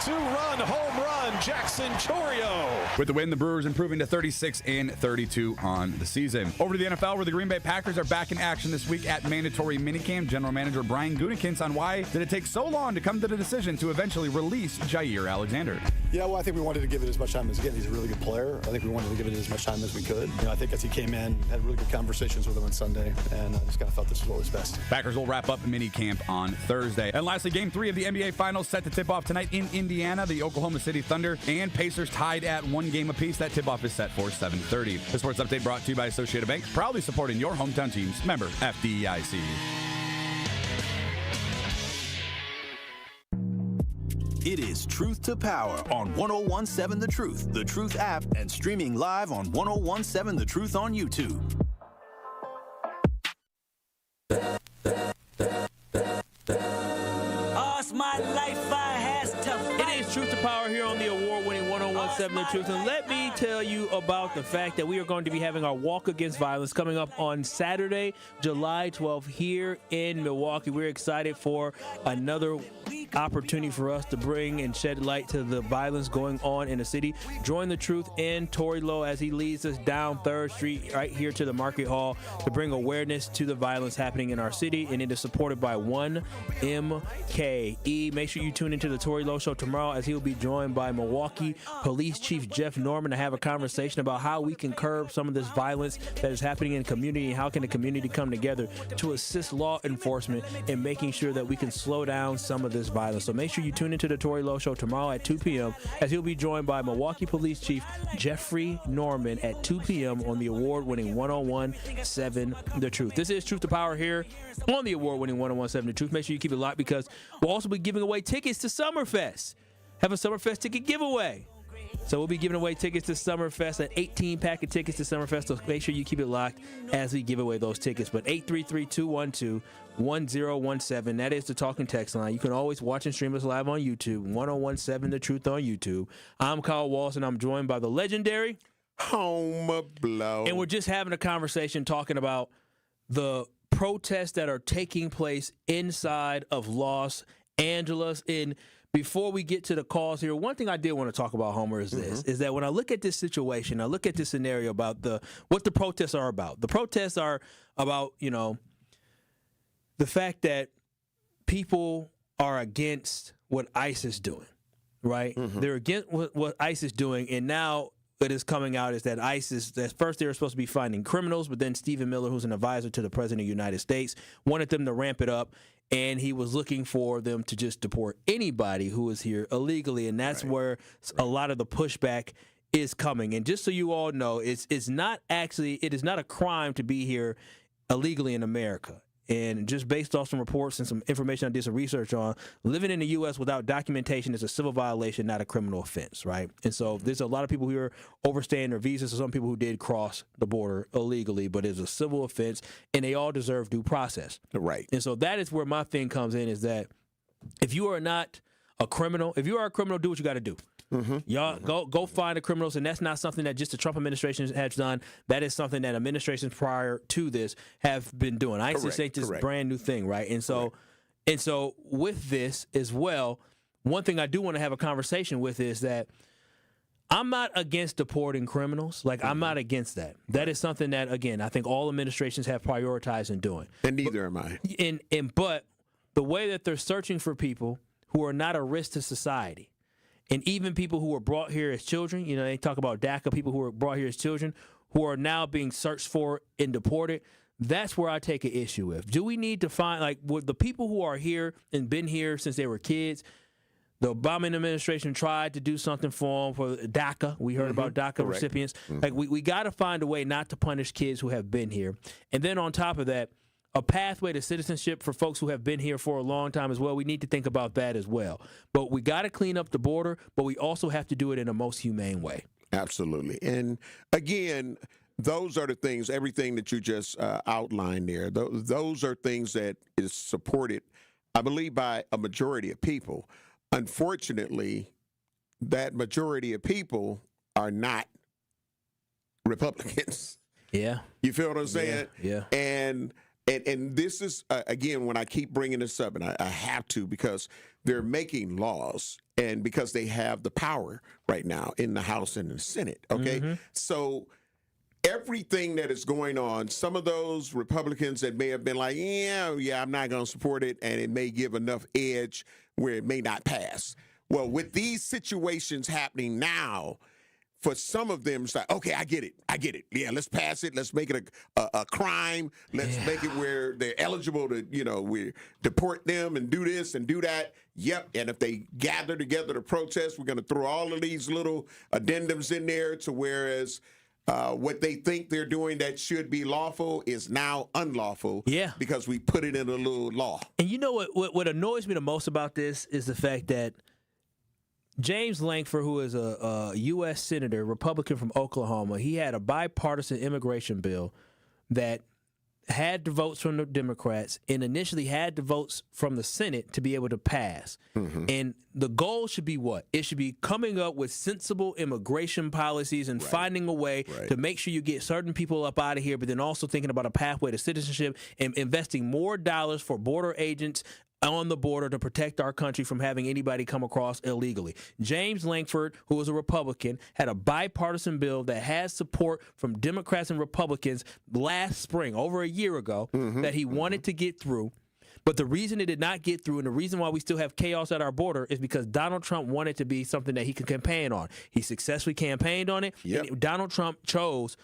Two-run home run, Jackson Chorio. With the win, the Brewers improving to 36-32 on the season. Over to the NFL, where the Green Bay Packers are back in action this week at mandatory minicamp. General Manager Brian Gutekunst on why did it take so long to come to the decision to eventually release Jair Alexander? Yeah, well, I think we wanted to give it as much time as, again, he's a really good player. I think we wanted to give it as much time as we could. I think as he came in, had really good conversations with him on Sunday, and I just kind of felt this was what was best. Packers will wrap up mini camp on Thursday. And lastly, Game 3 of the NBA Finals set to tip off tonight in Indiana. The Oklahoma City Thunder and Pacers tied at 1 game apiece. That tip-off is set for 7:30. The Sports Update brought to you by Associated Bank, proudly supporting your hometown teams. Member FDIC. It is Truth to Power on 1017 The Truth app, and streaming live on 1017 The Truth on YouTube. All's my life I has to fight. It is Truth to Power here on the award-winning 1017 The Truth. And let me tell you about the fact that we are going to be having our Walk Against Violence coming up on Saturday, July 12th here in Milwaukee. We're excited for another opportunity for us to bring and shed light to the violence going on in the city. Join the Truth and Tory Lowe as he leads us down 3rd Street right here to the Market Hall to bring awareness to the violence happening in our city, and it is supported by 1MKE. Make sure you tune into the Tory Lowe Show tomorrow as he will be joined by Milwaukee Police Chief Jeff Norman to have a conversation about how we can curb some of this violence that is happening in the community, and how can the community come together to assist law enforcement in making sure that we can slow down some of this violence. So make sure you tune into the Tory Lowe Show tomorrow at 2 p.m. as he'll be joined by Milwaukee Police Chief Jeffrey Norman at 2 p.m. on the award-winning 1017 The Truth. This is Truth to Power here on the award-winning 1017 The Truth. Make sure you keep it locked because we'll also be giving away tickets to Summerfest. Have a Summerfest ticket giveaway. So we'll be giving away tickets to Summerfest, an 18-pack of tickets to Summerfest. So make sure you keep it locked as we give away those tickets. But 833-212-1017, that is the talking text line. You can always watch and stream us live on YouTube, 1017 The Truth on YouTube. I'm Kyle Walsh, and I'm joined by the legendary Home Blow. And we're just having a conversation talking about the protests that are taking place inside of Los Angeles. Before we get to the calls here, one thing I did want to talk about, Homer, is this, is that when I look at this situation, I look at this scenario about what the protests are about. The protests are about, the fact that people are against what ICE is doing, right? They're against what ICE is doing, and now what is coming out is that ICE is, that first they were supposed to be finding criminals, but then Stephen Miller, who's an advisor to the President of the United States, wanted them to ramp it up. And he was looking for them to just deport anybody who is here illegally. And that's where a lot of the pushback is coming. And just so you all know, it is not a crime to be here illegally in America. And just based off some reports and some information I did some research on, living in the U.S. without documentation is a civil violation, not a criminal offense, right? And so there's a lot of people who are overstaying their visas, or some people who did cross the border illegally, but it's a civil offense, and they all deserve due process. Right. And so that is where my thing comes in, is that if you are not a criminal, if you are a criminal, do what you got to do. Y'all go find the criminals, and that's not something that just the Trump administration has done. That is something that administrations prior to this have been doing. ISIS ain't this brand new thing, right? And so, with this as well, one thing I do want to have a conversation with is that I'm not against deporting criminals. Like, I'm not against that. That is something that, again, I think all administrations have prioritized in doing. And neither am I. But the way that they're searching for people who are not a risk to society, and even people who were brought here as children, they talk about DACA, people who were brought here as children, who are now being searched for and deported. That's where I take an issue with. Do we need to find, would the people who are here and been here since they were kids, The Obama administration tried to do something for them for DACA. We heard about DACA Correct. recipients. Like we got to find a way not to punish kids who have been here. And then on top of that, a pathway to citizenship for folks who have been here for a long time as well. We need to think about that as well. But we got to clean up the border, but we also have to do it in a most humane way. Absolutely. And again, those are the things, everything that you just outlined there, those are things that is supported, I believe, by a majority of people. Unfortunately, that majority of people are not Republicans. Yeah. You feel what I'm saying? Yeah. And this is, again, when I keep bringing this up, and I have to, because they're making laws and because they have the power right now in the House and the Senate, okay? So everything that is going on, some of those Republicans that may have been like, yeah, I'm not going to support it, and it may give enough edge where it may not pass. Well, with these situations happening now, for some of them, it's like, okay, I get it. Yeah, let's pass it. Let's make it a crime. Let's make it where they're eligible to, we deport them and do this and do that. Yep, and if they gather together to protest, we're going to throw all of these little addendums in there to whereas what they think they're doing that should be lawful is now unlawful. Yeah. Because we put it in a little law. And you know what annoys me the most about this is the fact that James Lankford, who is a U.S. Senator, Republican from Oklahoma, he had a bipartisan immigration bill that had the votes from the Democrats and initially had the votes from the Senate to be able to pass. And the goal should be what? It should be coming up with sensible immigration policies and finding a way to make sure you get certain people up out of here, but then also thinking about a pathway to citizenship and investing more dollars for border agents on the border to protect our country from having anybody come across illegally. James Lankford, who was a Republican, had a bipartisan bill that has support from Democrats and Republicans last spring, over a year ago, that he wanted to get through. But the reason it did not get through and the reason why we still have chaos at our border is because Donald Trump wanted to be something that he could campaign on. He successfully campaigned on it. And Donald Trump chose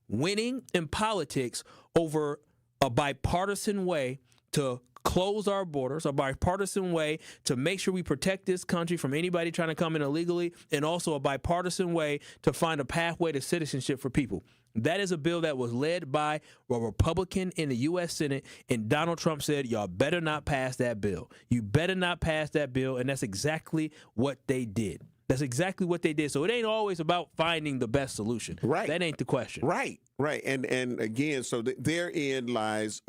winning in politics over a bipartisan way to close our borders, a bipartisan way to make sure we protect this country from anybody trying to come in illegally, and also a bipartisan way to find a pathway to citizenship for people. That is a bill that was led by a Republican in the U.S. Senate, and Donald Trump said, y'all better not pass that bill. You better not pass that bill, and that's exactly what they did. That's exactly what they did. So it ain't always about finding the best solution. Right. That ain't the question. Right. And again, so therein lies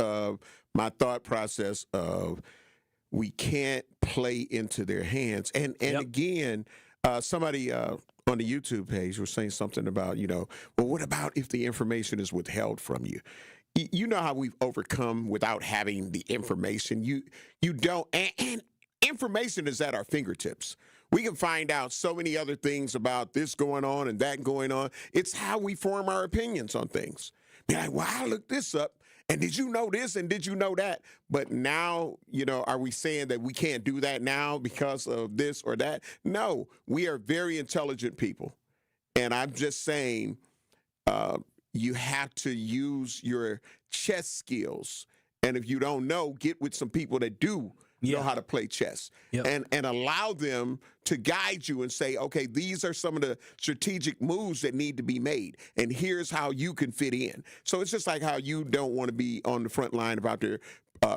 my thought process of we can't play into their hands. And again, somebody on the YouTube page was saying something about, well, what about if the information is withheld from you? You know how we've overcome without having the information. You don't, and information is at our fingertips. We can find out so many other things about this going on and that going on. It's how we form our opinions on things. Be like, well, I looked this up, and did you know this, and did you know that? But now, are we saying that we can't do that now because of this or that? No, we are very intelligent people. And I'm just saying you have to use your chess skills. And if you don't know, get with some people that do know how to play chess and allow them to guide you and say, okay, these are some of the strategic moves that need to be made. And here's how you can fit in. So it's just like how you don't want to be on the front line about their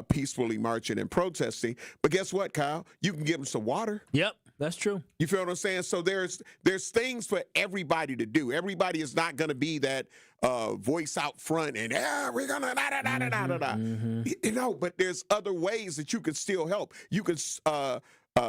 peacefully marching and protesting. But guess what, Kyle? You can give them some water. Yep, that's true. You feel what I'm saying? So there's things for everybody to do. Everybody is not going to be that voice out front and we're going to da-da-da-da-da-da. But there's other ways that you can still help. You can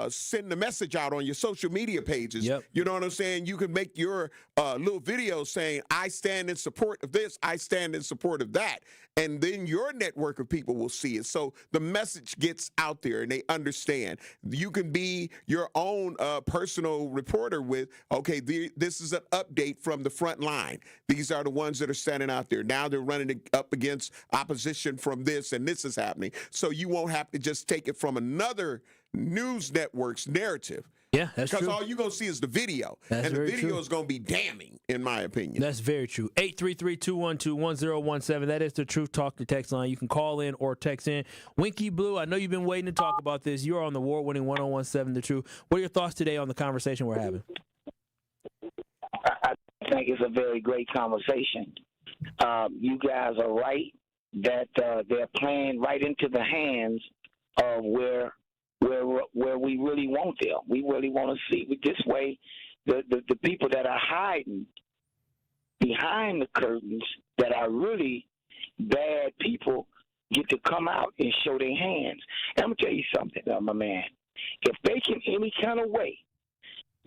send the message out on your social media pages. You know what I'm saying? You can make your little video saying, I stand in support of this, I stand in support of that. And then your network of people will see it. So the message gets out there and they understand. You can be your own personal reporter with, okay, this is an update from the front line. These are the ones that are standing out there. Now they're running up against opposition from this, and this is happening. So you won't have to just take it from another news network's narrative. Yeah, that's because true. all you're going to see is the video. That's and the very video true. is going to be damning, in my opinion. That's very true. 833-212-1017. That is the Truth Talk to text line. You can call in or text in. Winky Blue, I know you've been waiting to talk about this. You're on the award-winning 1017 The Truth. What are your thoughts today on the conversation we're having? I think it's a very great conversation. You guys are right that they're playing right into the hands of where we really want them. We really want to see this way. The people that are hiding behind the curtains, that are really bad people, get to come out and show their hands. And I'm gonna tell you something, my man. If they can any kind of way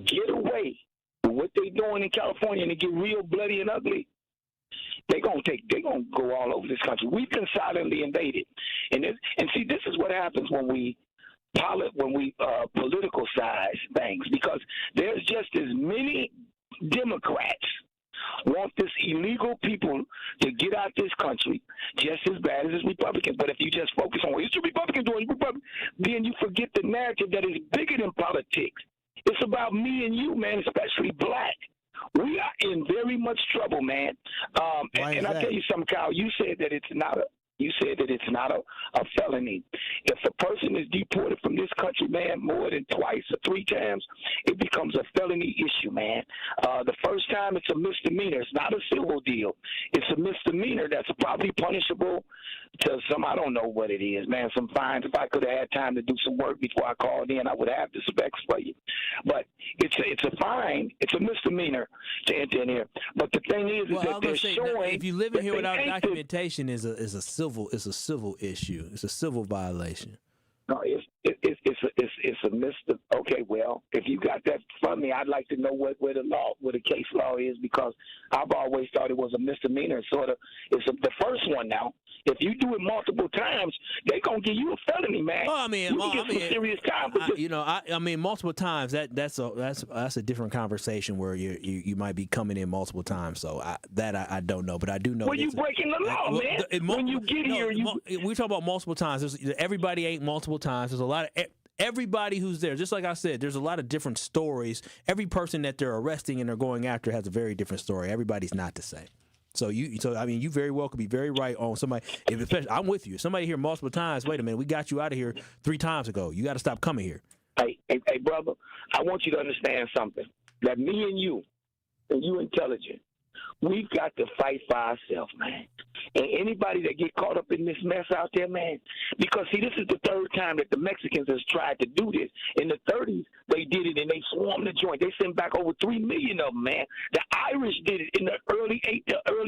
get away with what they're doing in California and get real bloody and ugly, they're gonna go all over this country. We've been silently invaded, and see, this is what happens when we politicicize things, because there's just as many Democrats want this illegal people to get out this country just as bad as Republicans. But if you just focus on what the Republicans doing, then you forget the narrative that is bigger than politics. It's about me and you, man, especially black. We are in very much trouble, man. And I tell you something, Kyle. You said that it's not a felony. If a person is deported from this country, man, more than twice or three times, it becomes a felony issue, man. The first time, it's a misdemeanor. It's not a civil deal. It's a misdemeanor that's probably punishable to some, I don't know what it is, man, some fines. If I could have had time to do some work before I called in, I would have the specs for you. But it's a fine. It's a misdemeanor to enter in here. But the thing is that they're showing, if you live in here without documentation, is a civil issue. It's a civil violation. No, it's a misdemeanor. Okay, well, if you got that from me, I'd like to know what the case law is, because I've always thought it was a misdemeanor. It's the first one now. If you do it multiple times, they're gonna give you a felony, man. Oh, I mean, you can get some serious time. I mean, multiple times. That's a different conversation where you might be coming in multiple times. So I don't know, but I do know. Well, you breaking the law, man. When you get here, we talk about multiple times. Everybody ain't multiple times. There's a lot of. Everybody who's there, just like I said, there's a lot of different stories. Every person that they're arresting and they're going after has a very different story. Everybody's not the same. So I mean, you very well could be very right on somebody. Especially, I'm with you. Somebody here multiple times. Wait a minute, we got you out of here 3 times ago. You got to stop coming here. Hey, brother, I want you to understand something. That me and you intelligent, we've got to fight for ourselves, man. And anybody that get caught up in this mess out there, man, because, see, this is the third time that the Mexicans has tried to do this. In the 30s, they did it, and they swarmed the joint. They sent back over 3 million of them, man. The Irish did it in the early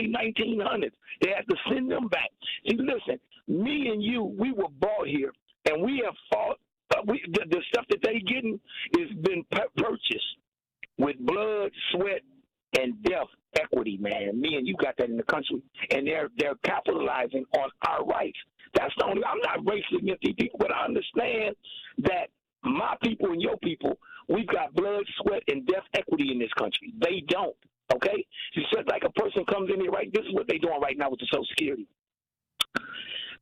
1900s. They had to send them back. See, listen, me and you, we were brought here, and we have fought. The stuff that they getting has been purchased with blood, sweat, and death equity, man. Me and you got that in the country, and they're capitalizing on our rights. That's the only. I'm not racist against these people, but I understand that my people and your people, we've got blood, sweat, and death equity in this country. They don't. Okay, it's just like a person comes in here, right? This is what they're doing right now with the Social Security.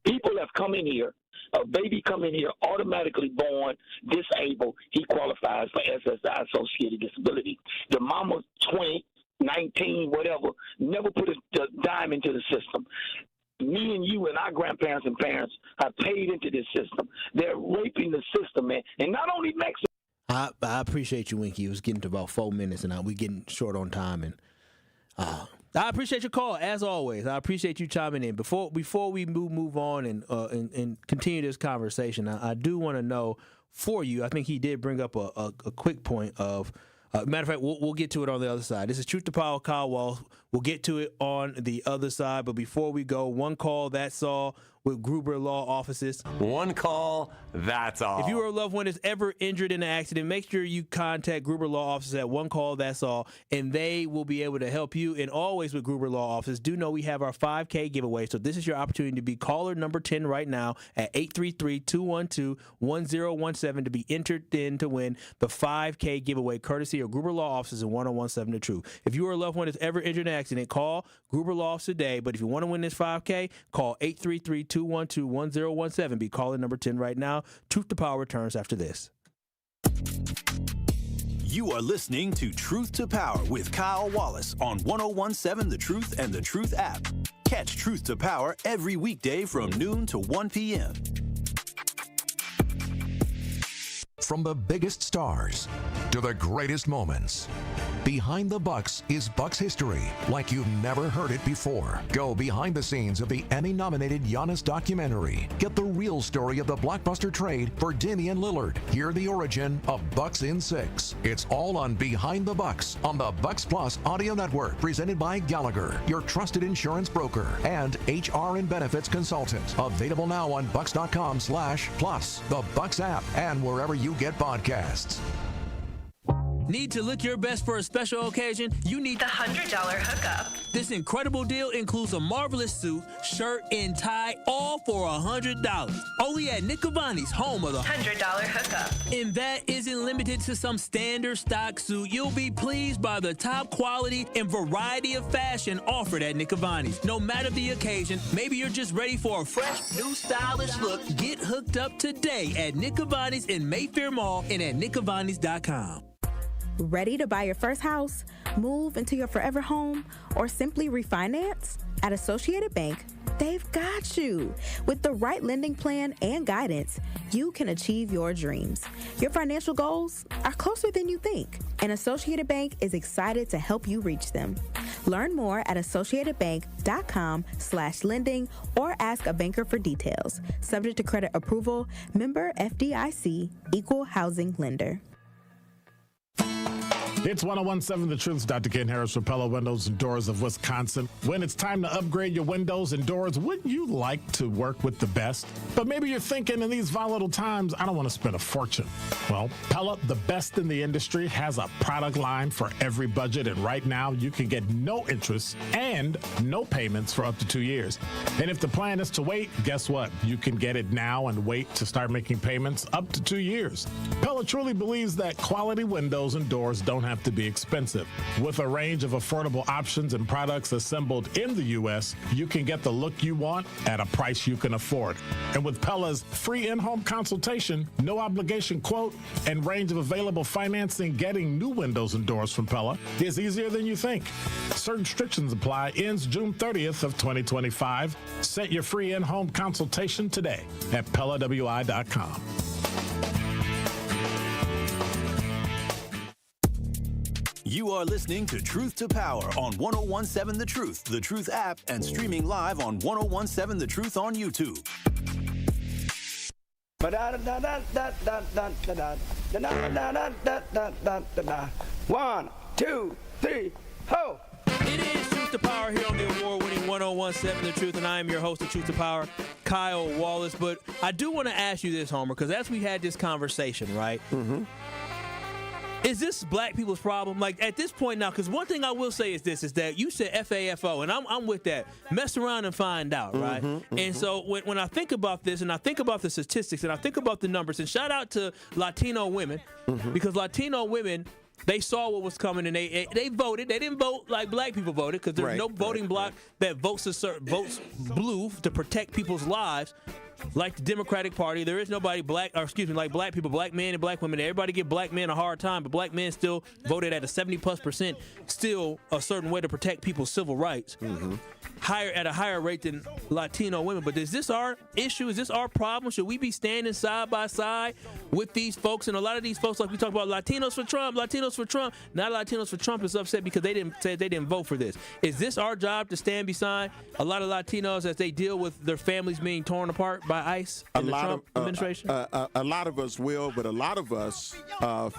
People have come in here. A baby come in here automatically born disabled. He qualifies for SSI, Social Security disability. The mama 20, 19, whatever, never put a dime into the system. Me and you and our grandparents and parents have paid into this system. They're raping the system, man. And not only Mexico. I appreciate you, Winky. It was getting to about 4 minutes, and we're getting short on time. And I appreciate your call, as always. I appreciate you chiming in. Before we move on and continue this conversation, I do want to know for you. I think he did bring up a quick point of. Matter of fact, we'll get to it on the other side. This is Truth to Power, Kyle Wall. We'll get to it on the other side. But before we go, one call, that's all, with Gruber Law Offices. One call, that's all. If you or a loved one is ever injured in an accident, make sure you contact Gruber Law Offices at one call, that's all, and they will be able to help you. And always with Gruber Law Offices, do know we have our 5K giveaway. So this is your opportunity to be caller number 10 right now at 833-212-1017 to be entered in to win the 5K giveaway, courtesy of Gruber Law Offices in 1017 The Truth. If you or a loved one is ever injured in an accident, call Gruber Law Office today. But if you want to win this 5K, call 833-212-1017. Be caller number 10 right now. Truth to Power returns after this. You are listening to Truth to Power with Kyle Wallace on 1017 The Truth and The Truth app. Catch Truth to Power every weekday from noon to 1 p.m. From the biggest stars to the greatest moments, Behind the Bucks is Bucks history like you've never heard it before. Go behind the scenes of the Emmy-nominated Giannis documentary. Get the real story of the blockbuster trade for Damian Lillard. Hear the origin of Bucks in 6. It's all on Behind the Bucks on the Bucks Plus audio network, presented by Gallagher, your trusted insurance broker and HR and benefits consultant. Available now on bucks.com/plus, the Bucks app, and wherever you get podcasts. Need to look your best for a special occasion? You need the $100 hookup. This incredible deal includes a marvelous suit, shirt, and tie, all for $100. Only at Nick Cavani's, home of the $100 hookup. And that isn't limited to some standard stock suit. You'll be pleased by the top quality and variety of fashion offered at Nick Cavani's. No matter the occasion, maybe you're just ready for a fresh, new stylish look. Get hooked up today at Nick Cavani's in Mayfair Mall and at nickcavanis.com. Ready to buy your first house, move into your forever home, or simply refinance? At Associated Bank, they've got you. With the right lending plan and guidance, you can achieve your dreams. Your financial goals are closer than you think, and Associated Bank is excited to help you reach them. Learn more at associatedbank.com/lending or ask a banker for details. Subject to credit approval, member FDIC, equal housing lender. It's 1017 The Truth's Dr. Ken Harris, Pella Windows and Doors of Wisconsin. When it's time to upgrade your windows and doors, wouldn't you like to work with the best? But maybe you're thinking in these volatile times, I don't want to spend a fortune. Well, Pella, the best in the industry, has a product line for every budget. And right now, you can get no interest and no payments for up to 2 years. And if the plan is to wait, guess what? You can get it now and wait to start making payments up to 2 years. Pella truly believes that quality windows and doors don't have to be expensive. With a range of affordable options and products assembled in the U.S., you can get the look you want at a price you can afford. And with Pella's free in-home consultation, no obligation quote, and range of available financing, getting new windows and doors from Pella is easier than you think. Certain restrictions apply. Ends June 30th of 2025. Set your free in-home consultation today at PellaWI.com. You are listening to Truth to Power on 1017 The Truth app, and streaming live on 1017 The Truth on YouTube. 1, 2, 3, ho! It is Truth to Power here on the award-winning 1017 The Truth, and I am your host of Truth to Power, Kyle Wallace. But I do want to ask you this, Homer, because as we had this conversation, right? Mm-hmm. Is this black people's problem? Like, at this point now, because one thing I will say is this, is that you said FAFO, and I'm with that. Mess around and find out, right? Mm-hmm, and so when I think about this, and I think about the statistics, and I think about the numbers, and shout out to Latino women, because Latino women, they saw what was coming, and they voted. They didn't vote like black people voted, because there's no voting block that votes blue to protect people's lives. Like the Democratic Party, there is nobody like black people, black men and black women. Everybody give black men a hard time, but black men still voted at a 70+%, still a certain way to protect people's civil rights. At a higher rate than Latino women. But is this our issue? Is this our problem? Should we be standing side by side with these folks? And a lot of these folks, like we talk about Latinos for Trump. Not Latinos for Trump is upset because they didn't vote for this. Is this our job to stand beside a lot of Latinos as they deal with their families being torn apart by ICE and the Trump administration? A lot of us will, but a lot of us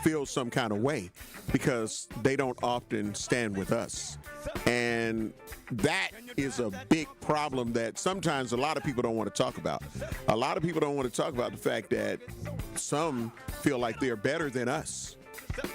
feel some kind of way because they don't often stand with us. And that is a big problem that sometimes a lot of people don't want to talk about. A lot of people don't want to talk about the fact that some feel like they're better than us.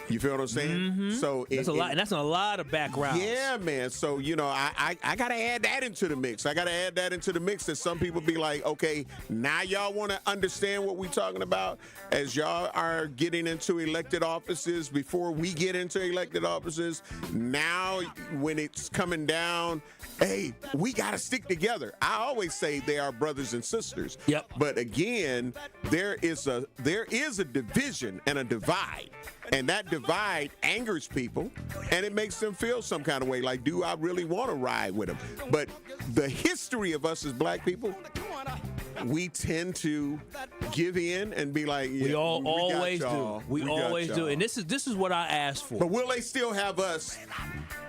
You feel what I'm saying? Mm-hmm. So that's a lot, and that's a lot of background. Yeah, man. So I gotta add that into the mix. That some people be like, okay, now y'all want to understand what we're talking about as y'all are getting into elected offices. Before we get into elected offices, now when it's coming down, hey, we gotta stick together. I always say they are brothers and sisters. Yep. But again, there is a division and a divide. And And that divide angers people, and it makes them feel some kind of way, like, do I really want to ride with them? But the history of us as black people, we tend to give in and be like, yeah, we always got y'all. do. We always do. And this is what I asked for. But will they still have us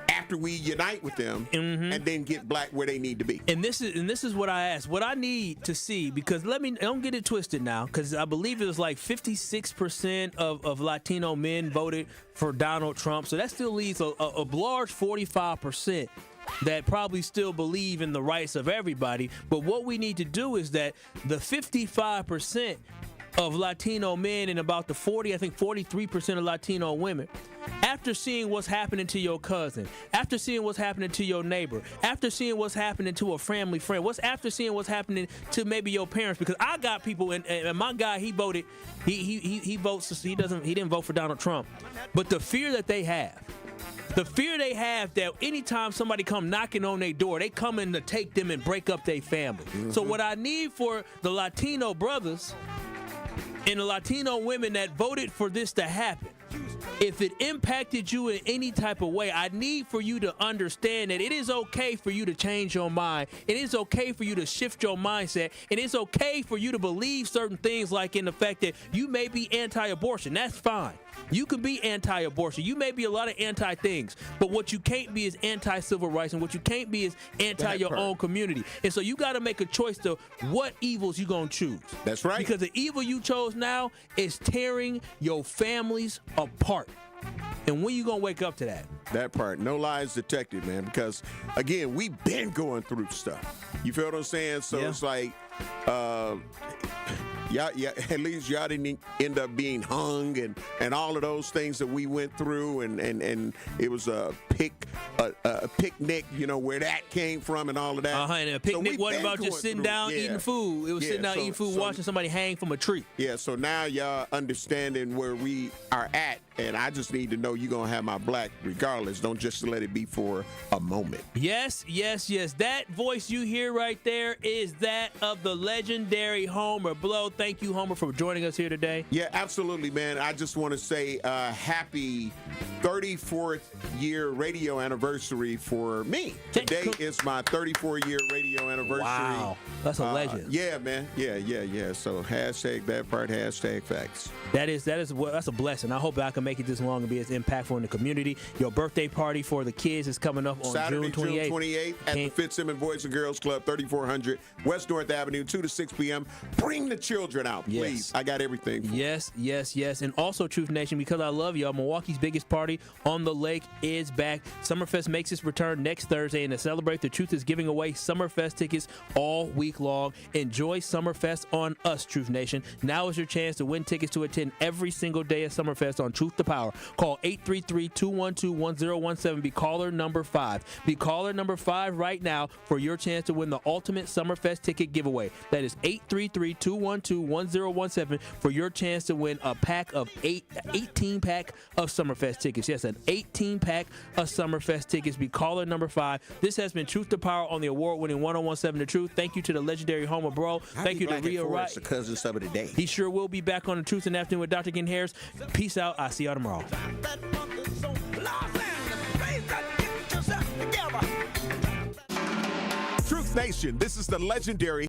after we unite with them and then get black where they need to be? And this is what I asked. What I need to see, because don't get it twisted now, because I believe it was like 56% of Latino men voted for Donald Trump. So that still leaves a large 45% that probably still believe in the rights of everybody. But what we need to do is that the 55% of Latino men and about the 43% of Latino women, after seeing what's happening to your cousin, after seeing what's happening to your neighbor, after seeing what's happening to a family friend, after seeing what's happening to maybe your parents, because I got people, and my guy, he voted, he votes, he didn't vote for Donald Trump, but the fear that they have, that anytime somebody come knocking on their door, they come in to take them and break up their family. So what I need for the Latino brothers and the Latino women that voted for this to happen, if it impacted you in any type of way, I need for you to understand that it is okay for you to change your mind. It is okay for you to shift your mindset. It is okay for you to believe certain things, like in the fact that you may be anti-abortion. That's fine. You can be anti-abortion. You may be a lot of anti-things, but what you can't be is anti-civil rights, and what you can't be is anti-your own community. And so you got to make a choice to what evils you going to choose. That's right. Because the evil you chose now is tearing your families apart. And when you going to wake up to that? That part. No lies detected, man, because, again, we've been going through stuff. You feel what I'm saying? So it's like, at least y'all didn't end up being hung and all of those things that we went through, and it was a picnic, where that came from and all of that. And a picnic wasn't about just sitting down eating food. It was sitting down eating food, watching somebody hang from a tree. Yeah, so now y'all understanding where we are at, and I just need to know you're going to have my black regardless. Don't just let it be for a moment. Yes. That voice you hear right there is that of the legendary Homer Blow. Thank you, Homer, for joining us here today. Yeah, absolutely, man. I just want to say happy 34th year radio anniversary for me. Today is my 34-year radio anniversary. Wow, that's a legend. Yeah, man. Yeah. So hashtag that part, hashtag facts. That's a blessing. I hope I can make it this long and be as impactful in the community. Your birthday party for the kids is coming up on Saturday, June 28th. At the Fitzsimmons Boys and Girls Club, 3400 West North Avenue, 2 to 6 p.m. Bring the children out, please. I got everything. Yes. And also, Truth Nation, because I love y'all, Milwaukee's biggest party on the lake is back. Summerfest makes its return next Thursday, and to celebrate, the Truth is giving away Summerfest tickets all week long. Enjoy Summerfest on us, Truth Nation. Now is your chance to win tickets to attend every single day of Summerfest on Truth to Power. Call 833-212-1017. Be caller number 5. Be caller number 5 right now for your chance to win the ultimate Summerfest ticket giveaway. That is 833-212-1017 for your chance to win a pack of 18 pack of Summerfest tickets. Yes, an 18 pack of Summerfest tickets. Be caller number 5. This has been Truth to Power on the award-winning 1017 The Truth. Thank you to the legendary Homer Bro. Thank you to Rhea Wright. The cousin sub of the day. He sure will be back on the Truth in the Afternoon with Dr. Ken Harris. Peace out. I'll see y'all tomorrow. Truth Nation, this is the legendary